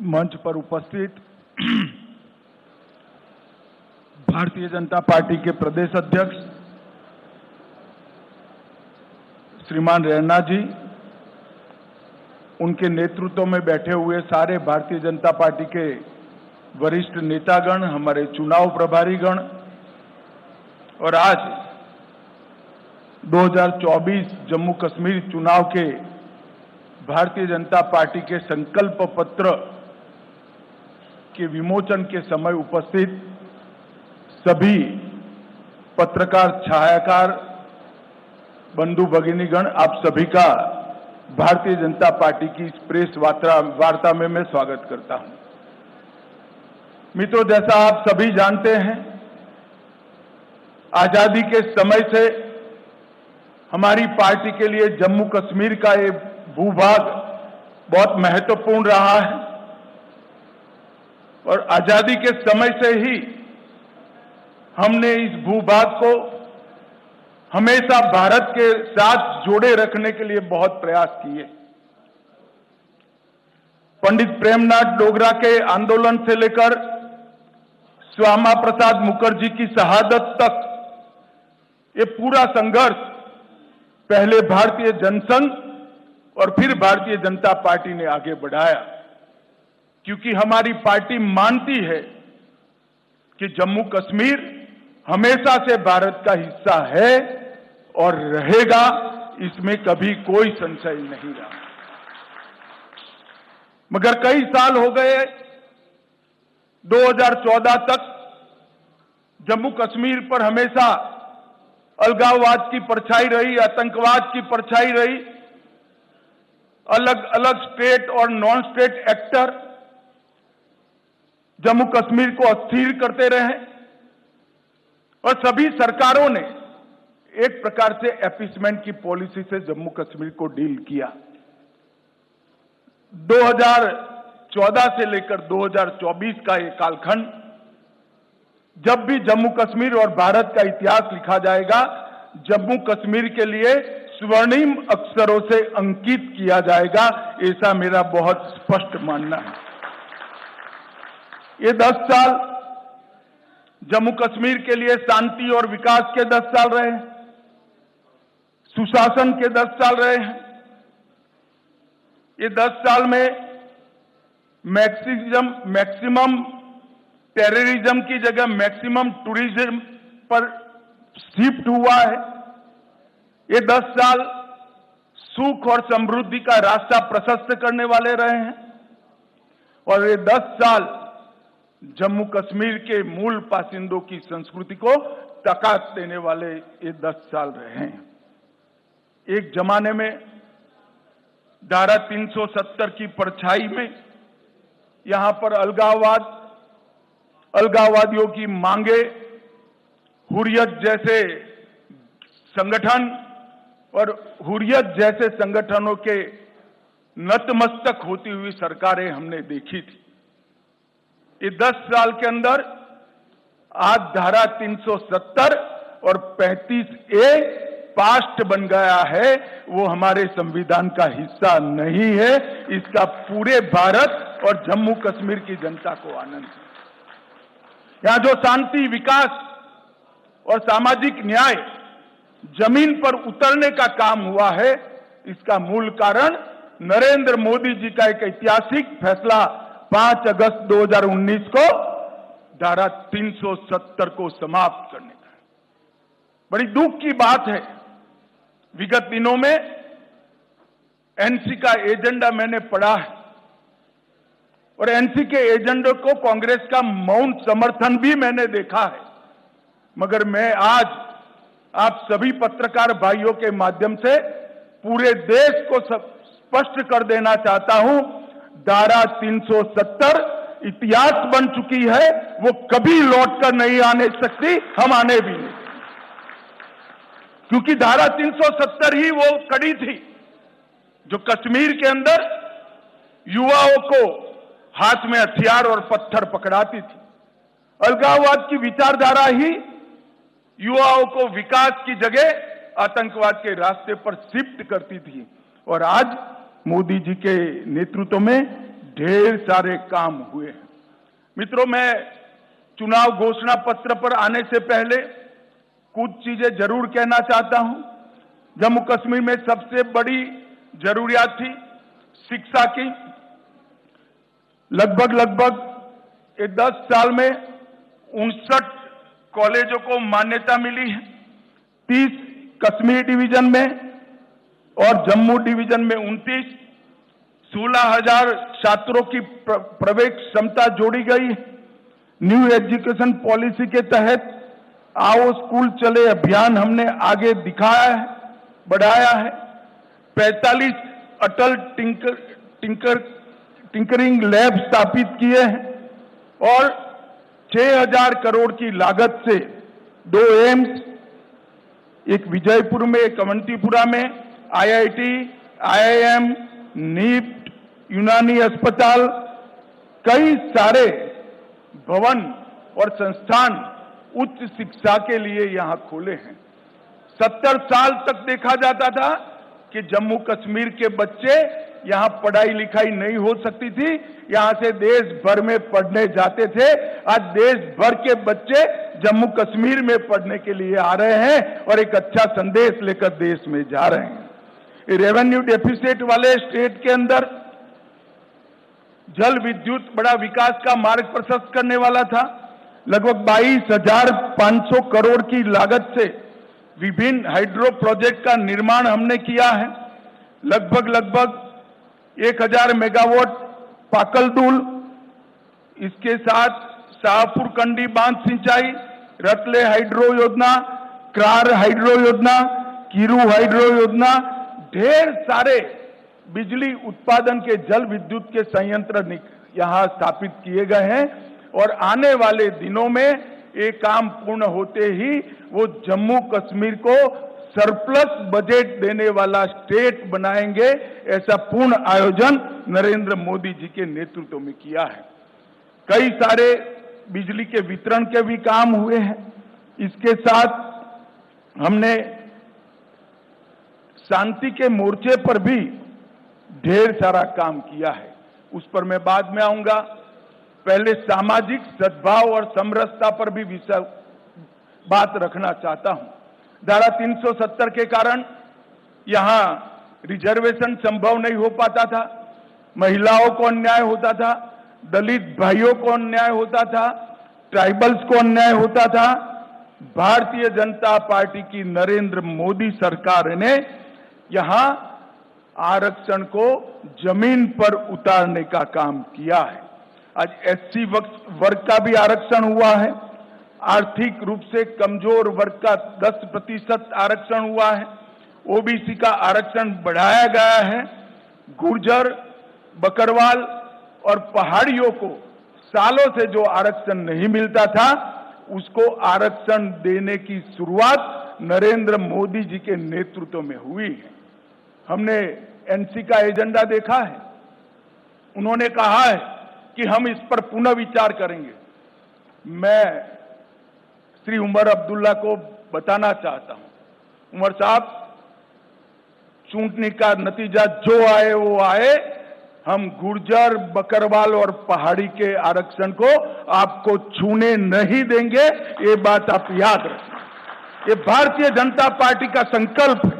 मंच पर उपस्थित भारतीय जनता पार्टी के प्रदेश अध्यक्ष श्रीमान रैना जी, उनके नेतृत्व में बैठे हुए सारे भारतीय जनता पार्टी के वरिष्ठ नेतागण, हमारे चुनाव प्रभारीगण और आज 2024 जम्मू कश्मीर चुनाव के भारतीय जनता पार्टी के संकल्प पत्र के विमोचन के समय उपस्थित सभी पत्रकार, छायाकार, बंधु भगिनीगण, आप सभी का भारतीय जनता पार्टी की इस प्रेस वार्ता में मैं स्वागत करता हूं। मित्रों, जैसा आप सभी जानते हैं, आजादी के समय से हमारी पार्टी के लिए जम्मू कश्मीर का ये भूभाग बहुत महत्वपूर्ण रहा है और आजादी के समय से ही हमने इस भूभाग को हमेशा भारत के साथ जोड़े रखने के लिए बहुत प्रयास किए। पंडित प्रेमनाथ डोगरा के आंदोलन से लेकर श्यामा प्रसाद मुखर्जी की शहादत तक ये पूरा संघर्ष पहले भारतीय जनसंघ और फिर भारतीय जनता पार्टी ने आगे बढ़ाया, क्योंकि हमारी पार्टी मानती है कि जम्मू कश्मीर हमेशा से भारत का हिस्सा है और रहेगा, इसमें कभी कोई संशय नहीं रहा। मगर कई साल हो गए, 2014 तक जम्मू कश्मीर पर हमेशा अलगाववाद की परछाई रही, आतंकवाद की परछाई रही। अलग अलग स्टेट और non state actor Jammu Kashmir को अस्थिर करते रहे और सभी सरकारों ने एक प्रकार से अपीसमेंट की पॉलिसी से जम्मू कश्मीर को डील किया। 2014 से लेकर 2024 का ये कालखंड, जब भी जम्मू कश्मीर और भारत का इतिहास लिखा जाएगा, जम्मू कश्मीर के लिए स्वर्णिम अक्षरों से अंकित किया जाएगा, ऐसा मेरा बहुत स्पष्ट मानना है। ये 10 साल जम्मू कश्मीर के लिए शांति और विकास के 10 साल रहे, सुशासन के 10 साल रहे हैं। ये 10 साल में मैक्सिमम टेररिज्म की जगह मैक्सिमम टूरिज्म पर शिफ्ट हुआ है। ये 10 साल सुख और समृद्धि का रास्ता प्रशस्त करने वाले रहे हैं और ये 10 साल जम्मू कश्मीर के मूल बासिंदों की संस्कृति को ताकत देने वाले ये 10 साल रहे हैं। एक जमाने में धारा 370 की परछाई में यहां पर अलगाववादियों की मांगे, हुर्रियत जैसे संगठन और हुर्रियत जैसे संगठनों के नतमस्तक होती हुई सरकारें हमने देखी थी। ये 10 साल के अंदर आज धारा 370 और 35A पास्ट बन गया है, वो हमारे संविधान का हिस्सा नहीं है। इसका पूरे भारत और जम्मू कश्मीर की जनता को आनंद है। यहां जो शांति, विकास और सामाजिक न्याय जमीन पर उतरने का काम हुआ है, इसका मूल कारण नरेंद्र मोदी जी का एक ऐतिहासिक फैसला 5 अगस्त 2019 को धारा 370 को समाप्त करने का। बड़ी दुख की बात है, विगत दिनों में एनसी का एजेंडा मैंने पढ़ा है और एनसी के एजेंडे को कांग्रेस का मौन समर्थन भी मैंने देखा है। मगर मैं आज आप सभी पत्रकार भाइयों के माध्यम से पूरे देश को स्पष्ट कर देना चाहता हूं, धारा 370 इतिहास बन चुकी है, वो कभी लौटकर नहीं आने सकती, हम आने भी नहीं, क्योंकि धारा 370 ही वो कड़ी थी जो कश्मीर के अंदर युवाओं को हाथ में हथियार और पत्थर पकड़ाती थी। अलगाववाद की विचारधारा ही युवाओं को विकास की जगह आतंकवाद के रास्ते पर शिफ्ट करती थी और आज मोदी जी के नेतृत्व में ढेर सारे काम हुए हैं। मित्रों, मैं चुनाव घोषणा पत्र पर आने से पहले कुछ चीजें जरूर कहना चाहता हूं। जम्मू कश्मीर में सबसे बड़ी जरूरियात थी शिक्षा की। लगभग ये 10 साल में 59 कॉलेजों को मान्यता मिली है। 30 कश्मीर डिवीजन में और जम्मू डिवीजन में 29, 16,000 छात्रों की प्रवेश क्षमता जोड़ी गई है। न्यू एजुकेशन पॉलिसी के तहत आओ स्कूल चले अभियान हमने आगे दिखाया है, बढ़ाया है। 45 अटल टिंकरिंग लैब स्थापित किए हैं और 6,000 करोड़ की लागत से 2 एम्स, एक विजयपुर में, एक अवंतीपुरा में, IIT, IIM, नीट, यूनानी अस्पताल, कई सारे भवन और संस्थान उच्च शिक्षा के लिए यहां खोले हैं। 70 साल तक देखा जाता था कि जम्मू कश्मीर के बच्चे यहां पढ़ाई लिखाई नहीं हो सकती थी, यहां से देश भर में पढ़ने जाते थे। आज देश भर के बच्चे जम्मू कश्मीर में पढ़ने के लिए आ रहे हैं और एक अच्छा संदेश लेकर देश में जा रहे हैं। रेवेन्यू डेफिसिट वाले स्टेट के अंदर जल विद्युत बड़ा विकास का मार्ग प्रशस्त करने वाला था। लगभग 22,500 करोड़ की लागत से विभिन्न हाइड्रो प्रोजेक्ट का निर्माण हमने किया है। लगभग 1,000 मेगावाट पाकलदुल, इसके साथ शाहपुर कंडी बांध सिंचाई, रतले हाइड्रो योजना, क्रार हाइड्रो योजना, कीरू हाइड्रो योजना, ढेर सारे बिजली उत्पादन के जल विद्युत के संयंत्र यहां स्थापित किए गए हैं और आने वाले दिनों में ये काम पूर्ण होते ही वो जम्मू कश्मीर को सरप्लस बजट देने वाला स्टेट बनाएंगे। ऐसा पूर्ण आयोजन नरेंद्र मोदी जी के नेतृत्व में किया है। कई सारे बिजली के वितरण के भी काम हुए हैं। इसके साथ हमने शांति के मोर्चे पर भी ढेर सारा काम किया है, उस पर मैं बाद में आऊंगा। पहले सामाजिक सद्भाव और समरसता पर भी बात रखना चाहता हूं। धारा 370 के कारण यहां रिजर्वेशन संभव नहीं हो पाता था, महिलाओं को अन्याय होता था, दलित भाइयों को अन्याय होता था, ट्राइबल्स को अन्याय होता था। भारतीय जनता पार्टी की नरेंद्र मोदी सरकार ने यहां आरक्षण को जमीन पर उतारने का काम किया है। आज SC वर्ग का भी आरक्षण हुआ है। आर्थिक रूप से कमजोर वर्ग का 10% आरक्षण हुआ है। OBC का आरक्षण बढ़ाया गया है। गुर्जर, बकरवाल और पहाड़ियों को सालों से जो आरक्षण नहीं मिलता था, उसको आरक्षण देने की शुरुआत नरेंद्र मोदी जी के नेतृत्व में हुई है। हमने NC का एजेंडा देखा है। उन्होंने कहा है कि हम इस पर पुनः विचार करेंगे। मैं श्री उमर अब्दुल्ला को बताना चाहता हूं, उमर साहब, चुनाव का नतीजा जो आए वो आए, हम गुर्जर, बकरवाल और पहाड़ी के आरक्षण को आपको छूने नहीं देंगे। ये बात आप याद रखें। ये भारतीय जनता पार्टी का संकल्प है।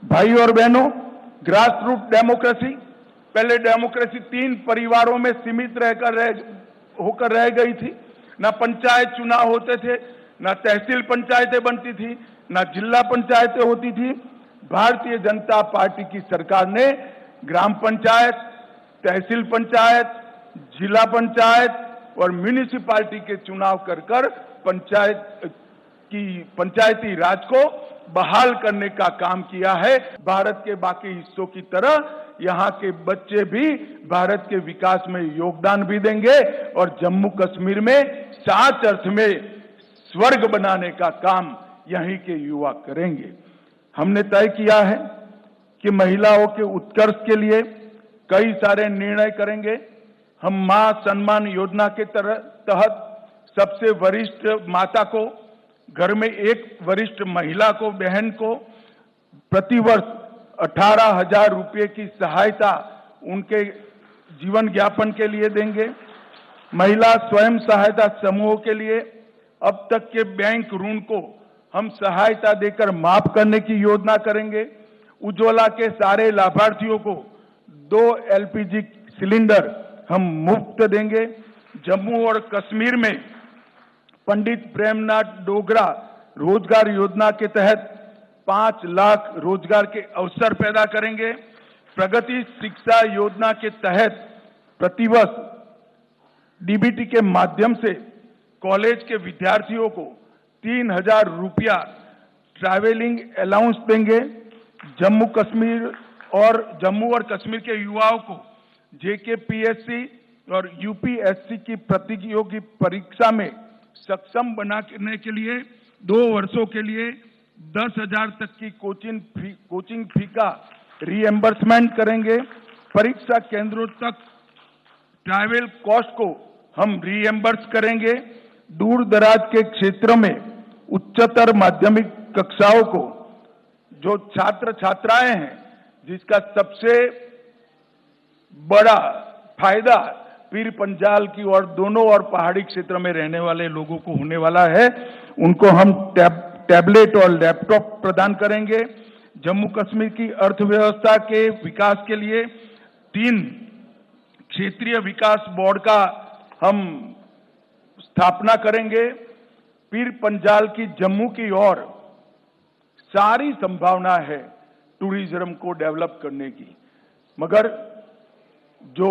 भाई और बहनों, ग्रास रूट डेमोक्रेसी, पहले डेमोक्रेसी 3 परिवारों में सीमित होकर रह गई थी। ना पंचायत चुनाव होते थे, ना तहसील पंचायतें बनती थी, ना जिला पंचायतें होती थी। भारतीय जनता पार्टी की सरकार ने ग्राम पंचायत, तहसील पंचायत, जिला पंचायत और म्यूनिसिपैलिटी के चुनाव कर पंचायती राज को बहाल करने का काम किया है। भारत के बाकी हिस्सों की तरह यहाँ के बच्चे भी भारत के विकास में योगदान भी देंगे और जम्मू कश्मीर में सच अर्थ में स्वर्ग बनाने का काम यहीं के युवा करेंगे। हमने तय किया है कि महिलाओं के उत्कर्ष के लिए कई सारे निर्णय करेंगे। हम मां सम्मान योजना के तहत सबसे वरिष्ठ माता को, घर में एक वरिष्ठ महिला को, बहन को प्रतिवर्ष 18,000 रुपये की सहायता उनके जीवन यापन के लिए देंगे। महिला स्वयं सहायता समूहों के लिए अब तक के बैंक ऋण को हम सहायता देकर माफ करने की योजना करेंगे। उज्ज्वला के सारे लाभार्थियों को 2 एलपीजी सिलेंडर हम मुफ्त देंगे। जम्मू और कश्मीर में पंडित प्रेमनाथ डोगरा रोजगार योजना के तहत 5 लाख रोजगार के अवसर पैदा करेंगे। प्रगति शिक्षा योजना के तहत प्रतिवर्ष डीबीटी के माध्यम से कॉलेज के विद्यार्थियों को 3,000 रुपया ट्रैवलिंग अलाउंस देंगे। जम्मू और कश्मीर के युवाओं को जेकेपीएससी और यूपीएससी की प्रतियोगी परीक्षा में सक्षम बनाने के लिए 2 वर्षों के लिए 10,000 तक की कोचिंग फी का रीएम्बर्समेंट करेंगे। परीक्षा केंद्रों तक ट्रैवल कॉस्ट को हम रीएम्बर्स करेंगे। दूर दराज के क्षेत्रों में उच्चतर माध्यमिक कक्षाओं को जो छात्र छात्राएं हैं, जिसका सबसे बड़ा फायदा पीर पंजाल की और दोनों और पहाड़ी क्षेत्र में रहने वाले लोगों को होने वाला है, उनको हम टैबलेट और लैपटॉप प्रदान करेंगे। जम्मू कश्मीर की अर्थव्यवस्था के विकास के लिए 3 क्षेत्रीय विकास बोर्ड का हम स्थापना करेंगे। पीर पंजाल की जम्मू की ओर सारी संभावना है टूरिज्म को डेवलप करने की, मगर जो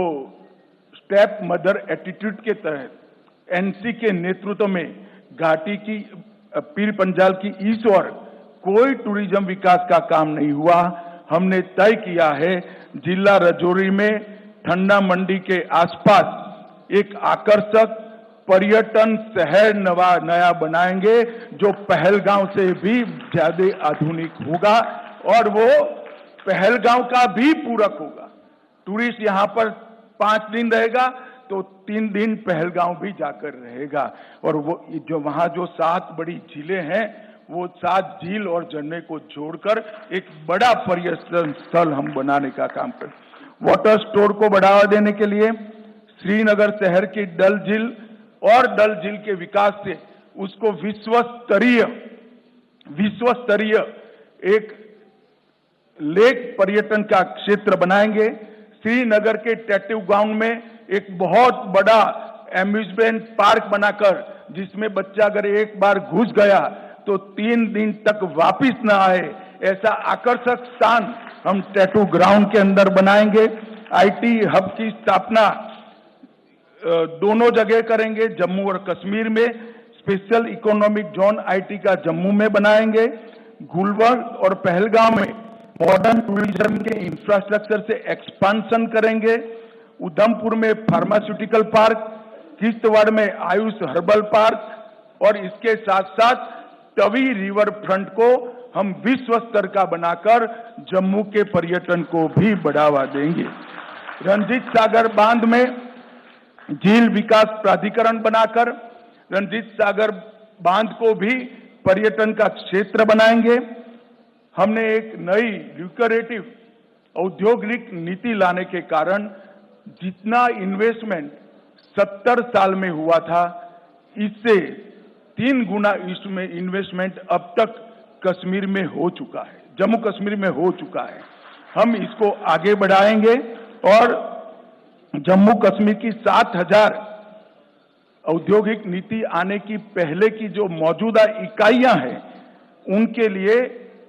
स्टेप मदर एटीट्यूड के तहत एनसी के नेतृत्व में घाटी की पीर पंजाल की इस ओर कोई टूरिज्म विकास का काम नहीं हुआ। हमने तय किया है जिला राजौरी में ठंडा मंडी के आसपास एक आकर्षक पर्यटन शहर नया बनाएंगे जो पहलगांव से भी ज्यादा आधुनिक होगा और वो पहलगांव का भी पूरक होगा। टूरिस्ट यहाँ पर 5 दिन रहेगा तो 3 दिन पहलगांव भी जाकर रहेगा और वो जो वहाँ जो 7 बड़ी झीलें हैं, वो 7 झील और झरने को जोड़कर एक बड़ा पर्यटन स्थल हम बनाने का काम करें। वाटर स्टोर को बढ़ावा देने के लिए श्रीनगर शहर की डल झील और डल झील के विकास से उसको विश्व स्तरीय एक लेक पर्यटन का क्षेत्र बनाएंगे। श्रीनगर के टैटू ग्राउंड में एक बहुत बड़ा एम्यूजमेंट पार्क बनाकर जिसमें बच्चा अगर एक बार घुस गया तो 3 दिन तक वापिस न आए, ऐसा आकर्षक स्थान हम टैटू ग्राउंड के अंदर बनाएंगे। आईटी हब की स्थापना दोनों जगह करेंगे। जम्मू और कश्मीर में स्पेशल इकोनॉमिक जोन आईटी का जम्मू में बनाएंगे। गुलबर्ग और पहलगांव में मॉडर्न टूरिज्म के इंफ्रास्ट्रक्चर से एक्सपांशन करेंगे। उधमपुर में फार्मास्यूटिकल पार्क, किश्तवाड़ में आयुष हर्बल पार्क और इसके साथ साथ तवी रिवर फ्रंट को हम विश्व स्तर का बनाकर जम्मू के पर्यटन को भी बढ़ावा देंगे। रंजीत सागर बांध में झील विकास प्राधिकरण बनाकर रंजीत सागर बांध को भी पर्यटन का क्षेत्र बनाएंगे। हमने एक नई ल्यूक्रेटिव औद्योगिक नीति लाने के कारण जितना इन्वेस्टमेंट 70 साल में हुआ था, इससे 3 गुना इसमें इन्वेस्टमेंट अब तक कश्मीर में हो चुका है, जम्मू कश्मीर में हो चुका है। हम इसको आगे बढ़ाएंगे और जम्मू कश्मीर की 7,000 औद्योगिक नीति आने की पहले की जो मौजूदा इकाइयां हैं, उनके लिए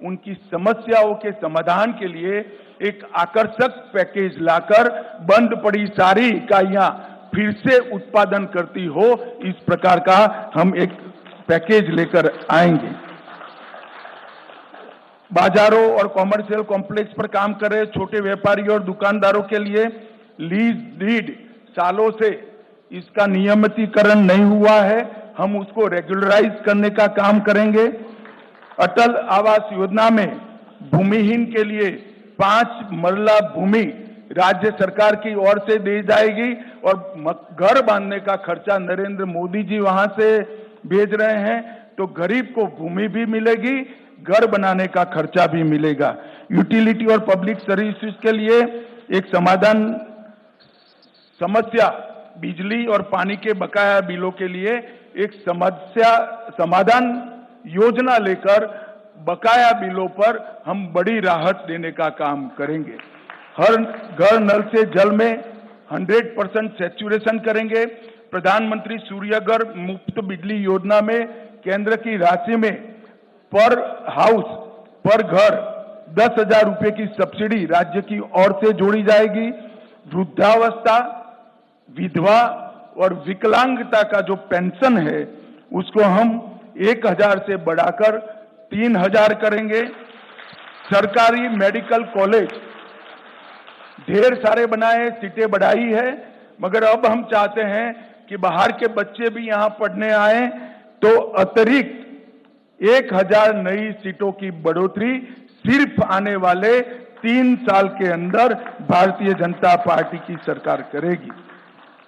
उनकी समस्याओं के समाधान के लिए एक आकर्षक पैकेज लाकर बंद पड़ी सारी इकाइयां फिर से उत्पादन करती हो, इस प्रकार का हम एक पैकेज लेकर आएंगे। बाजारों और कॉमर्शियल कॉम्प्लेक्स पर काम कर रहे छोटे व्यापारियों और दुकानदारों के लिए लीज डीड सालों से इसका नियमितीकरण नहीं हुआ है, हम उसको रेगुलराइज करने का काम करेंगे। अटल आवास योजना में भूमिहीन के लिए 5 मरला भूमि राज्य सरकार की ओर से दी जाएगी और घर बांधने का खर्चा नरेंद्र मोदी जी वहां से भेज रहे हैं, तो गरीब को भूमि भी मिलेगी, घर बनाने का खर्चा भी मिलेगा। यूटिलिटी और पब्लिक सर्विसेज के लिए एक समाधान समस्या बिजली और पानी के बकाया बिलों के लिए एक समस्या समाधान योजना लेकर बकाया बिलों पर हम बड़ी राहत देने का काम करेंगे। हर घर नल से जल में 100% सैचुरेशन करेंगे। प्रधानमंत्री सूर्यघर मुफ्त बिजली योजना में केंद्र की राशि में पर हाउस पर घर 10,000 रुपए की सब्सिडी राज्य की ओर से जोड़ी जाएगी। वृद्धावस्था, विधवा और विकलांगता का जो पेंशन है उसको हम 1,000 से बढ़ाकर 3,000 करेंगे। सरकारी मेडिकल कॉलेज ढेर सारे बनाए, सीटें बढ़ाई है, मगर अब हम चाहते हैं कि बाहर के बच्चे भी यहां पढ़ने आए, तो अतिरिक्त 1,000 नई सीटों की बढ़ोतरी सिर्फ आने वाले 3 साल के अंदर भारतीय जनता पार्टी की सरकार करेगी।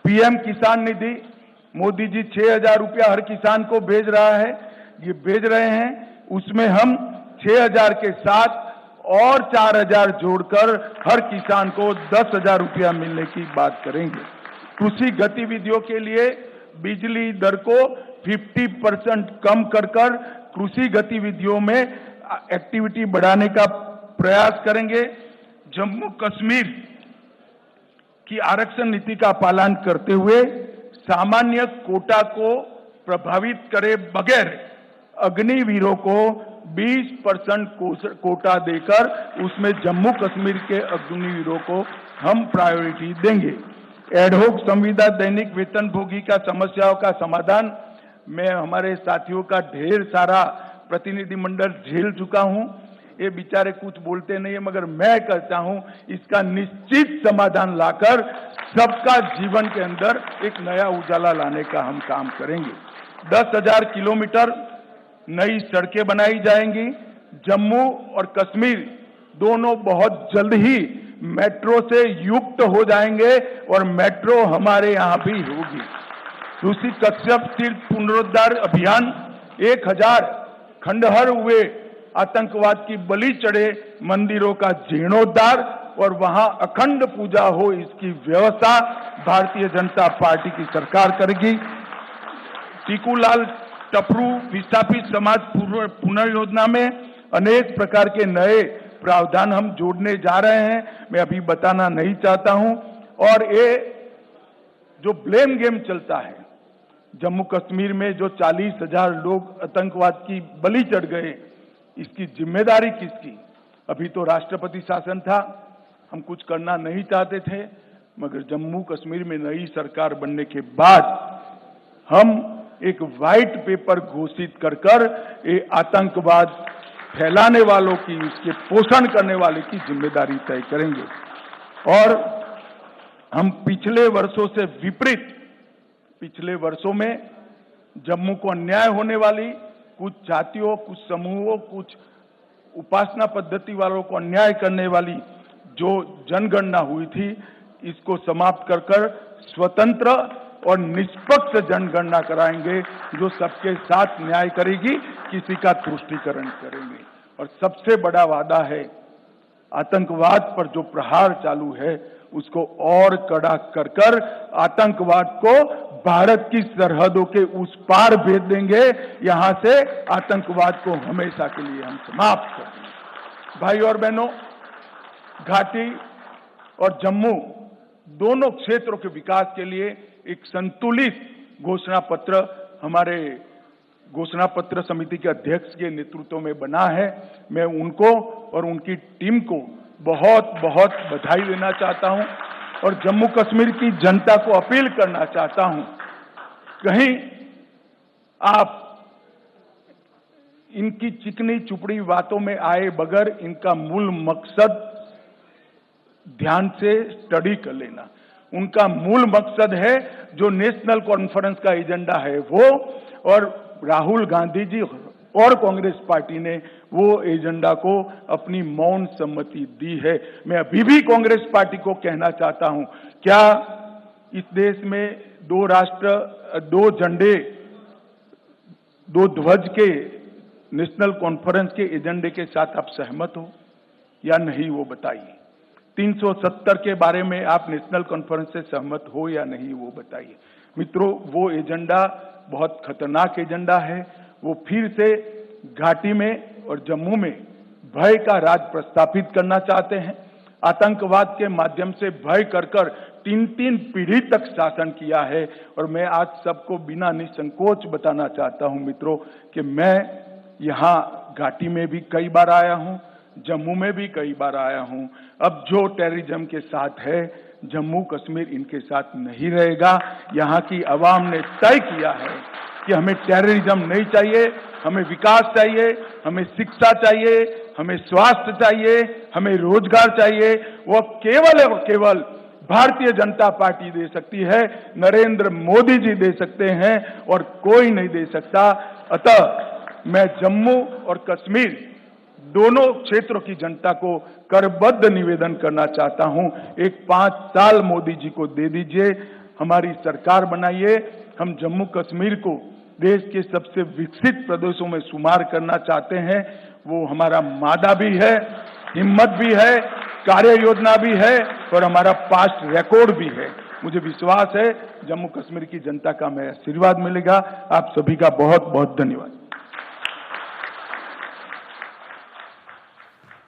पीएम किसान निधि मोदी जी 6,000 रुपया हर किसान को भेज रहा है, ये भेज रहे हैं, उसमें हम 6,000 के साथ और 4,000 जोड़कर हर किसान को 10,000 रुपया मिलने की बात करेंगे। कृषि गतिविधियों के लिए बिजली दर को 50% कम कर कृषि गतिविधियों में एक्टिविटी बढ़ाने का प्रयास करेंगे। जम्मू कश्मीर की आरक्षण नीति का पालन करते हुए सामान्य कोटा को प्रभावित करे बगैर अग्निवीरों को 20% कोटा देकर उसमें जम्मू कश्मीर के अग्निवीरों को हम प्रायोरिटी देंगे। एडहोक संविदा दैनिक वेतनभोगी का समस्याओं का समाधान मैं हमारे साथियों का ढेर सारा प्रतिनिधिमंडल झेल चुका हूं। ये बेचारे कुछ बोलते नहीं है, मगर मैं कहता हूं इसका निश्चित समाधान लाकर सबका जीवन के अंदर एक नया उजाला लाने का हम काम करेंगे। 10,000 किलोमीटर नई सड़कें बनाई जाएंगी। जम्मू और कश्मीर दोनों बहुत जल्द ही मेट्रो से युक्त हो जाएंगे और मेट्रो हमारे यहां भी होगी। ऋषि कश्यप तीर्थ पुनरुद्धार अभियान 1,000 खंडहर हुए आतंकवाद की बलि चढ़े मंदिरों का जीर्णोद्धार और वहां अखंड पूजा हो, इसकी व्यवस्था भारतीय जनता पार्टी की सरकार करेगी। टीकूलाल टपरू विस्थापित समाज पुनर्योजना में अनेक प्रकार के नए प्रावधान हम जोड़ने जा रहे हैं, मैं अभी बताना नहीं चाहता हूं। और ये जो ब्लेम गेम चलता है, जम्मू कश्मीर में जो 40,000 लोग आतंकवाद की बलि चढ़ गए, इसकी जिम्मेदारी किसकी? अभी तो राष्ट्रपति शासन था, हम कुछ करना नहीं चाहते थे, मगर जम्मू कश्मीर में नई सरकार बनने के बाद हम एक व्हाइट पेपर घोषित कर ये आतंकवाद फैलाने वालों की, उसके पोषण करने वाले की जिम्मेदारी तय करेंगे। और हम पिछले वर्षों से विपरीत, पिछले वर्षों में जम्मू को अन्याय होने वाली कुछ जातियों, कुछ समूहों, कुछ उपासना पद्धति वालों को अन्याय करने वाली जो जनगणना हुई थी, इसको समाप्त कर स्वतंत्र और निष्पक्ष जनगणना कराएंगे जो सबके साथ न्याय करेगी, किसी का तुष्टीकरण करेंगे। और सबसे बड़ा वादा है, आतंकवाद पर जो प्रहार चालू है उसको और कड़ा कर आतंकवाद को भारत की सरहदों के उस पार भेज देंगे। यहां से आतंकवाद को हमेशा के लिए हम समाप्त कर देंगे। भाई और बहनों, घाटी और जम्मू दोनों क्षेत्रों के विकास के लिए एक संतुलित घोषणा पत्र हमारे घोषणा पत्र समिति के अध्यक्ष के नेतृत्व में बना है। मैं उनको और उनकी टीम को बहुत बहुत बधाई देना चाहता हूं और जम्मू कश्मीर की जनता को अपील करना चाहता हूं, कहीं आप इनकी चिकनी चुपड़ी बातों में आए बगैर इनका मूल मकसद ध्यान से स्टडी कर लेना। उनका मूल मकसद है जो नेशनल कॉन्फ्रेंस का एजेंडा है वो, और राहुल गांधी जी और कांग्रेस पार्टी ने वो एजेंडा को अपनी मौन सम्मति दी है। मैं अभी भी कांग्रेस पार्टी को कहना चाहता हूं, क्या इस देश में 2 राष्ट्र 2 झंडे 2 ध्वज के नेशनल कॉन्फ्रेंस के एजेंडे के साथ आप सहमत हो या नहीं, वो बताइए। 370 के बारे में आप नेशनल कॉन्फ्रेंस से सहमत हो या नहीं, वो बताइए। मित्रों, वो एजेंडा बहुत खतरनाक एजेंडा है। वो फिर से घाटी में और जम्मू में भय का राज प्रस्थापित करना चाहते हैं। आतंकवाद के माध्यम से भय कर 3 पीढ़ी तक शासन किया है। और मैं आज सबको बिना निसंकोच बताना चाहता हूं मित्रों कि मैं यहां घाटी में भी कई बार आया हूं, जम्मू में भी कई बार आया हूं। अब जो टेररिज्म के साथ है, जम्मू कश्मीर इनके साथ नहीं रहेगा। यहां की आवाम ने तय किया है कि हमें टेररिज्म नहीं चाहिए, हमें विकास चाहिए, हमें शिक्षा चाहिए, हमें स्वास्थ्य चाहिए, हमें रोजगार चाहिए। वो केवल और केवल भारतीय जनता पार्टी दे सकती है, नरेंद्र मोदी जी दे सकते हैं और कोई नहीं दे सकता। अतः मैं जम्मू और कश्मीर दोनों क्षेत्रों की जनता को करबद्ध निवेदन करना चाहता हूं, एक 5 साल मोदी जी को दे दीजिए, हमारी सरकार बनाइए। हम जम्मू कश्मीर को देश के सबसे विकसित प्रदेशों में शुमार करना चाहते हैं। वो हमारा मादा भी है, हिम्मत भी है, कार्य योजना भी है और हमारा पास्ट रिकॉर्ड भी है। मुझे विश्वास है जम्मू कश्मीर की जनता का हमें आशीर्वाद मिलेगा। आप सभी का बहुत बहुत धन्यवाद।